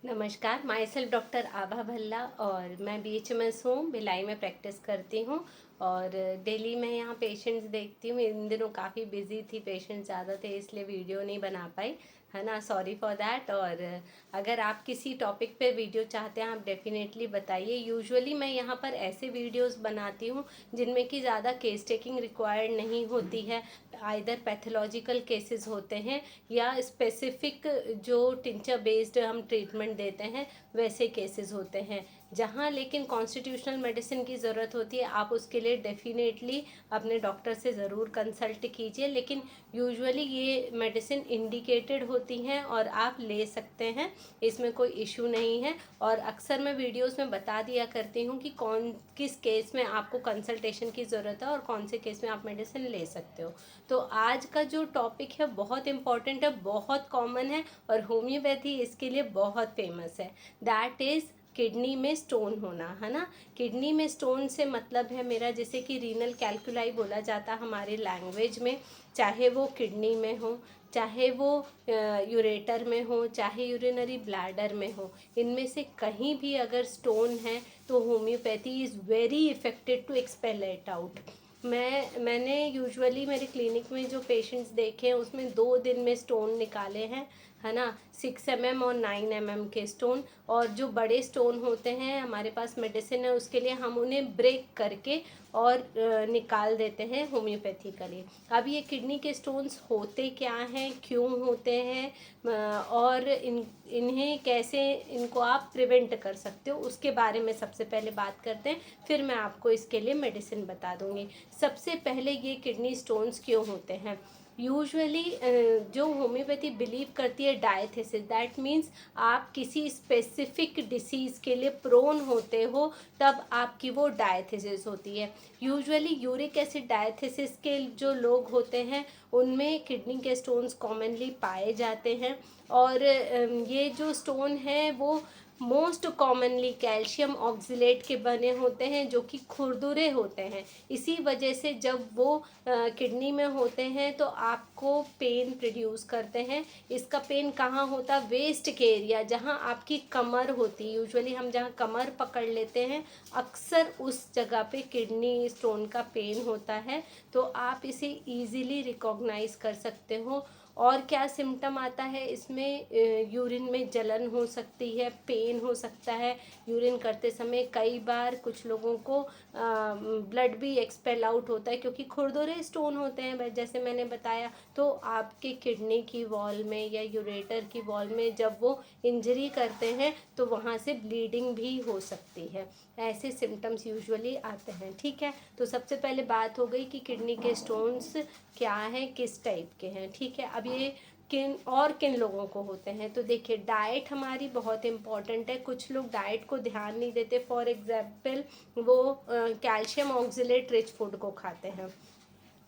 नमस्कार, my self doctor आभा भल्ला और मैं बीएचएमएस हूँ, भिलाई में प्रैक्टिस करती हूँ और डेली मैं यहाँ पेशेंट्स देखती हूँ। इन दिनों काफ़ी बिजी थी, पेशेंट्स ज़्यादा थे इसलिए वीडियो नहीं बना पाई, है ना। Sorry for that. और अगर आप किसी टॉपिक पे वीडियो चाहते हैं आप डेफिनेटली बताइए। यूजुअली मैं यहाँ पर ऐसे वीडियोस बनाती हूँ जिनमें कि ज़्यादा केस टेकिंग रिक्वायर्ड नहीं होती है। आइदर पैथोलॉजिकल केसेस होते हैं या स्पेसिफिक जो टिंचर बेस्ड हम ट्रीटमेंट देते हैं वैसे केसेस होते हैं। जहाँ लेकिन कॉन्स्टिट्यूशनल मेडिसिन की ज़रूरत होती है आप उसके लिए डेफिनेटली अपने डॉक्टर से ज़रूर कंसल्ट कीजिए। लेकिन यूजुअली ये मेडिसिन इंडिकेटेड होती हैं और आप ले सकते हैं, इसमें कोई इशू नहीं है। और अक्सर मैं वीडियोस में बता दिया करती हूँ कि कौन किस केस में आपको कंसल्टेशन की ज़रूरत है और कौन से केस में आप मेडिसिन ले सकते हो। तो आज का जो टॉपिक है बहुत इम्पॉर्टेंट है, बहुत कॉमन है और होम्योपैथी इसके लिए बहुत फेमस है। दैट इज़ किडनी में स्टोन होना, है ना। किडनी में स्टोन से मतलब है मेरा जैसे कि रीनल कैल्कुलाई बोला जाता है हमारे लैंग्वेज में, चाहे वो किडनी में हो, चाहे वो यूरेटर में हो, चाहे यूरिनरी ब्लैडर में हो, इनमें से कहीं भी अगर स्टोन है तो homeopathy is very effective to expel it out. मैंने यूजुअली मेरे क्लिनिक में जो पेशेंट्स देखे हैं उसमें 2 दिन में स्टोन निकाले हैं, है ना। 6 mm और 9 mm के स्टोन। और जो बड़े स्टोन होते हैं हमारे पास मेडिसिन है उसके लिए हम उन्हें ब्रेक करके और निकाल देते हैं होम्योपैथिकली। अब ये किडनी के स्टोन्स होते क्या हैं, क्यों होते हैं, और इन्हें कैसे इनको आप प्रिवेंट कर सकते हो उसके बारे में सबसे पहले बात करते हैं, फिर मैं आपको इसके लिए मेडिसिन बता दूंगी। सबसे पहले ये किडनी स्टोन्स क्यों होते हैं। यूजुअली जो होम्योपैथी बिलीव करती है डायथिसिस, दैट मीन्स आप किसी स्पेसिफिक डिसीज़ के लिए प्रोन होते हो तब आपकी वो डायथिसिस होती है। यूजुअली यूरिक एसिड डायथिसिस के जो लोग होते हैं उनमें किडनी के स्टोन्स कॉमनली पाए जाते हैं। और ये जो स्टोन है वो मोस्ट कॉमनली कैल्शियम ऑक्जिलेट के बने होते हैं जो कि खुरदुरे होते हैं। इसी वजह से जब वो किडनी में होते हैं तो आपको पेन प्रोड्यूस करते हैं। इसका पेन कहाँ होता, वेस्ट के एरिया जहाँ आपकी कमर होती है। यूजुअली हम जहाँ कमर पकड़ लेते हैं अक्सर उस जगह पे किडनी स्टोन का पेन होता है। तो आप इसे इजीली रिकॉग्नाइज कर सकते हो। और क्या सिम्टम आता है इसमें, यूरिन में जलन हो सकती है, पेन हो सकता है यूरिन करते समय। कई बार कुछ लोगों को ब्लड भी एक्सपेल आउट होता है क्योंकि खुरदुरे स्टोन होते हैं जैसे मैंने बताया। तो आपके किडनी की वॉल में या यूरेटर की वॉल में जब वो इंजरी करते हैं तो वहाँ से ब्लीडिंग भी हो सकती है। ऐसे सिम्टम्स यूजुअली आते हैं, ठीक है। तो सबसे पहले बात हो गई कि किडनी के स्टोन्स क्या हैं, किस टाइप के हैं, ठीक है। अब ये किन लोगों को होते हैं तो देखिए डाइट हमारी बहुत इम्पॉर्टेंट है। कुछ लोग डाइट को ध्यान नहीं देते, फॉर एग्जाम्पल वो कैल्शियम ऑक्जिलेट रिच फूड को खाते हैं।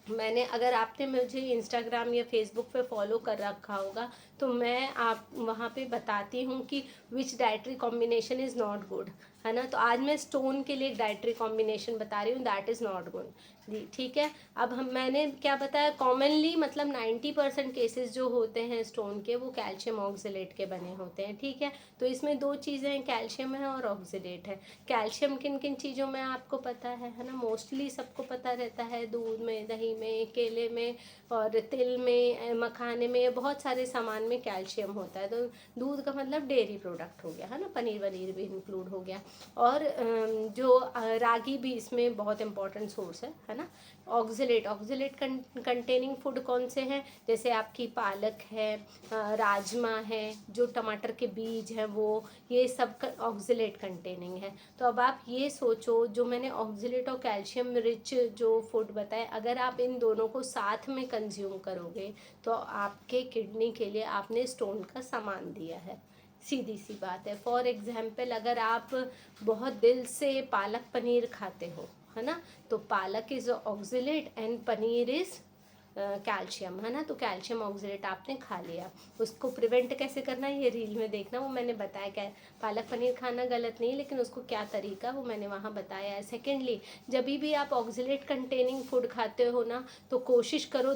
मैंने अगर आपने मुझे इंस्टाग्राम या फेसबुक पे फॉलो कर रखा होगा तो मैं आप वहाँ पे बताती हूँ कि which dietary combination is not good, है ना। तो आज मैं स्टोन के लिए एक डाइटरी कॉम्बिनेशन बता रही हूँ, दैट इज़ नॉट गुड जी, ठीक है। अब मैंने क्या बताया, कॉमनली मतलब 90% केसेस जो होते हैं स्टोन के वो कैल्शियम ऑक्जिलेट के बने होते हैं, ठीक है। तो इसमें 2 चीज़ें हैं, कैल्शियम है और ऑक्जिलेट है। कैल्शियम किन किन चीज़ों में आपको पता है ना, मोस्टली सबको पता रहता है, दूध में, दही में, केले में और तिल में, मखाने में, बहुत सारे सामान में कैल्शियम होता है। तो दूध का मतलब डेयरी प्रोडक्ट हो गया, है ना, पनीर वनीर भी इंक्लूड हो गया। और जो रागी भी इसमें बहुत इंपॉर्टेंट सोर्स है ना। ऑक्जिलेट कंटेनिंग फूड कौन से हैं, जैसे आपकी पालक है, राजमा है, जो टमाटर के बीज हैं वो, ये सब ऑक्जिलेट कंटेनिंग है। तो अब आप ये सोचो, जो मैंने ऑक्जिलेट और कैल्शियम रिच जो फूड बताए, अगर आप इन दोनों को साथ में कंज्यूम करोगे तो आपके किडनी के लिए आपने स्टोन का सामान दिया है, सीधी सी बात है। फॉर एग्जाम्पल अगर आप बहुत दिल से पालक पनीर खाते हो, है ना, तो पालक is oxalate and paneer is calcium, है ना। तो कैल्शियम ऑक्जिलेट आपने खा लिया, उसको प्रिवेंट कैसे करना है ये रील में देखना, वो मैंने बताया। क्या पालक पनीर खाना गलत नहीं है लेकिन उसको क्या तरीका वो मैंने वहाँ बताया है। सेकेंडली, जब भी आप ऑक्जिलेट कंटेनिंग फूड खाते हो ना तो कोशिश करो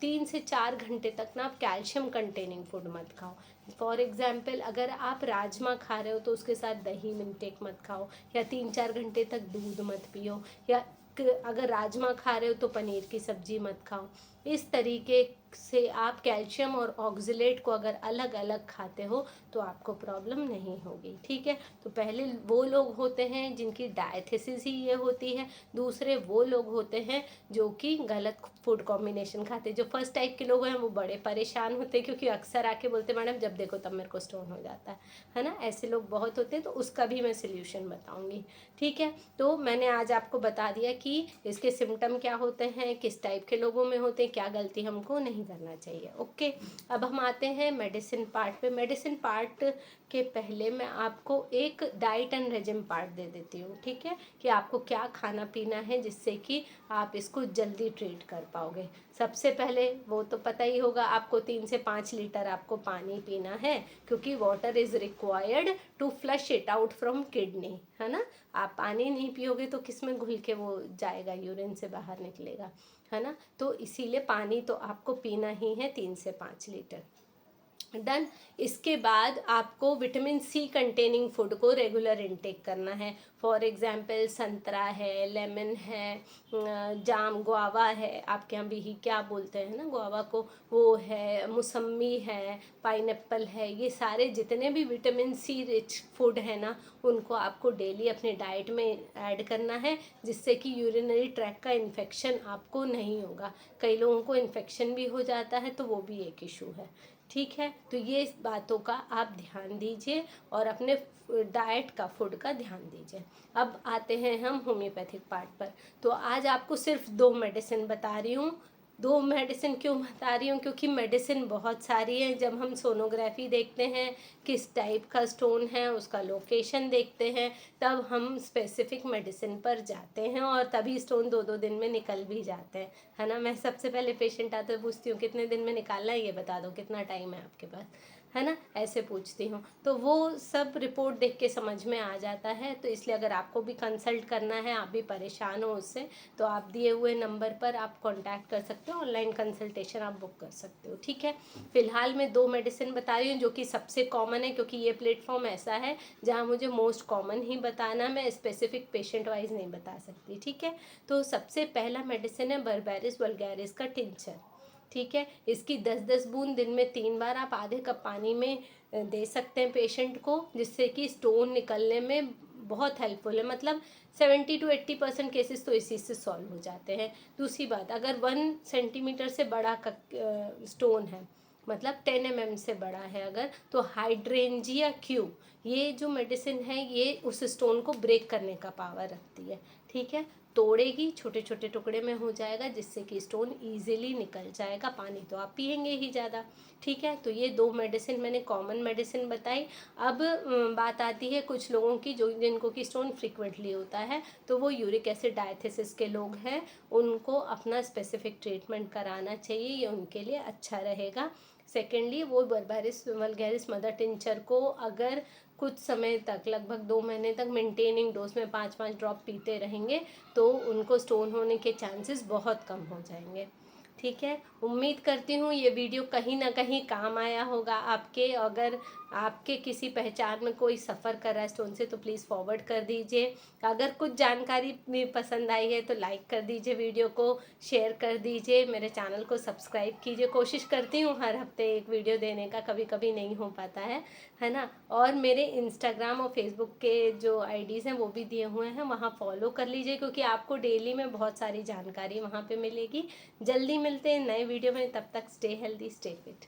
3 से 4 घंटे तक ना आप कैल्शियम कंटेनिंग फूड मत खाओ। फॉर एग्जाम्पल अगर आप राजमा खा रहे हो तो उसके साथ दही इंटेक मत खाओ, या 3-4 घंटे तक दूध मत पियो, या अगर राजमा खा रहे हो तो पनीर की सब्जी मत खाओ। इस तरीके से आप कैल्शियम और ऑक्सलेट को अगर अलग अलग खाते हो तो आपको प्रॉब्लम नहीं होगी, ठीक है। तो पहले वो लोग होते हैं जिनकी डायथिसिस ही ये होती है, दूसरे वो लोग होते हैं जो कि गलत फूड कॉम्बिनेशन खाते हैं। जो फर्स्ट टाइप के लोग हैं वो बड़े परेशान होते हैं, क्योंकि अक्सर आके बोलते मैडम जब देखो तब मेरे को स्टोन हो जाता है ना। ऐसे लोग बहुत होते हैं, तो उसका भी मैं सोल्यूशन बताऊंगी, ठीक है। तो मैंने आज आपको बता दिया कि इसके सिम्टम क्या होते हैं, किस टाइप के लोगों में होते हैं, क्या गलती हमको नहीं करना चाहिए। ओके, अब हम आते हैं मेडिसिन पार्ट पे। मेडिसिन पार्ट के पहले मैं आपको एक डाइट एंड रेजिम पार्ट दे देती हूँ, ठीक है, कि आपको क्या खाना पीना है जिससे कि आप इसको जल्दी ट्रीट कर पाओगे। सबसे पहले वो तो पता ही होगा आपको, 3 से 5 लीटर आपको पानी पीना है, क्योंकि water is required to flush it out from kidney, है ना। आप पानी नहीं पियोगे तो किस में घुल के वो जाएगा, यूरिन से बाहर निकलेगा, है ना। तो इसीलिए पानी तो आपको पीना ही है 3 से 5 लीटर। डन। इसके बाद आपको विटामिन सी कंटेनिंग फूड को रेगुलर इनटेक करना है। फॉर एग्जांपल संतरा है, लेमन है, जाम गुआवा है, आपके यहाँ भी क्या बोलते हैं ना गुआवा को, वो है, मौसम्मी है, पाइनएप्पल है, ये सारे जितने भी विटामिन सी रिच फूड है ना, उनको आपको डेली अपने डाइट में ऐड करना है, जिससे कि यूरिनरी ट्रैक का इन्फेक्शन आपको नहीं होगा। कई लोगों को इन्फेक्शन भी हो जाता है, तो वो भी एक इशू है, ठीक है। तो ये बातों का आप ध्यान दीजिए और अपने डाइट का, फूड का ध्यान दीजिए। अब आते हैं हम होम्योपैथिक पार्ट पर। तो आज आपको सिर्फ 2 मेडिसिन बता रही हूँ। 2 मेडिसिन क्यों बता रही हूँ, क्योंकि मेडिसिन बहुत सारी है। जब हम सोनोग्राफी देखते हैं किस टाइप का स्टोन है, उसका लोकेशन देखते हैं, तब हम स्पेसिफिक मेडिसिन पर जाते हैं, और तभी स्टोन 2-2 दिन में निकल भी जाते हैं, है ना। मैं सबसे पहले पेशेंट आते हुए पूछती हूँ कितने दिन में निकालना है, ये बता दो, कितना टाइम है आपके पास, है ना, ऐसे पूछती हूँ। तो वो सब रिपोर्ट देख के समझ में आ जाता है। तो इसलिए अगर आपको भी कंसल्ट करना है, आप भी परेशान हो उससे, तो आप दिए हुए नंबर पर आप कांटेक्ट कर सकते हो, ऑनलाइन कंसल्टेशन आप बुक कर सकते हो, ठीक है। फिलहाल मैं 2 मेडिसिन बता रही हूँ जो कि सबसे कॉमन है, क्योंकि ये प्लेटफॉर्म ऐसा है जहाँ मुझे मोस्ट कॉमन ही बताना, मैं स्पेसिफिक पेशेंट वाइज नहीं बता सकती, ठीक है। तो सबसे पहला मेडिसिन है बर्बेरिस वल्गैरिस का टिंचर, ठीक है। इसकी 10-10 बूंद दिन में 3 बार आप आधे कप पानी में दे सकते हैं पेशेंट को, जिससे कि स्टोन निकलने में बहुत हेल्पफुल है। मतलब 70 to 80% केसेस तो इसी से सॉल्व हो जाते हैं। दूसरी बात, अगर 1 सेंटीमीटर से बड़ा स्टोन है, मतलब 10 mm से बड़ा है अगर, तो हाइड्रेंजिया क्यू, ये जो मेडिसिन है ये उस स्टोन को ब्रेक करने का पावर रखती है, ठीक है। तोड़ेगी, छोटे छोटे टुकड़े में हो जाएगा, जिससे कि स्टोन इजीली निकल जाएगा। पानी तो आप पियेंगे ही ज़्यादा, ठीक है। तो ये 2 मेडिसिन मैंने कॉमन मेडिसिन बताई। अब बात आती है कुछ लोगों की जो जिनको कि स्टोन फ्रिक्वेंटली होता है, तो वो यूरिक एसिड डायथिसिस के लोग हैं, उनको अपना स्पेसिफिक ट्रीटमेंट कराना चाहिए, ये उनके लिए अच्छा रहेगा। सेकेंडली, वो बर्बेरिस वल्गैरिस मदर टिंचर को अगर कुछ समय तक, लगभग 2 महीने तक मेंटेनिंग डोज में 5-5 ड्रॉप पीते रहेंगे, तो उनको स्टोन होने के चांसेस बहुत कम हो जाएंगे, ठीक है। उम्मीद करती हूँ ये वीडियो कहीं ना कहीं काम आया होगा आपके। अगर आपके किसी पहचान में कोई सफ़र कर रहा है स्टोन से, तो प्लीज़ फॉरवर्ड कर दीजिए। अगर कुछ जानकारी भी पसंद आई है तो लाइक कर दीजिए, वीडियो को शेयर कर दीजिए, मेरे चैनल को सब्सक्राइब कीजिए। कोशिश करती हूँ हर हफ्ते एक वीडियो देने का, कभी कभी नहीं हो पाता है ना। और मेरे इंस्टाग्राम और फेसबुक के जो आईडीज़ हैं वो भी दिए हुए हैं, वहाँ फॉलो कर लीजिए, क्योंकि आपको डेली में बहुत सारी जानकारी वहाँ पे मिलेगी। जल्दी मिलते हैं नए वीडियो में, तब तक स्टे हेल्दी, स्टे फिट।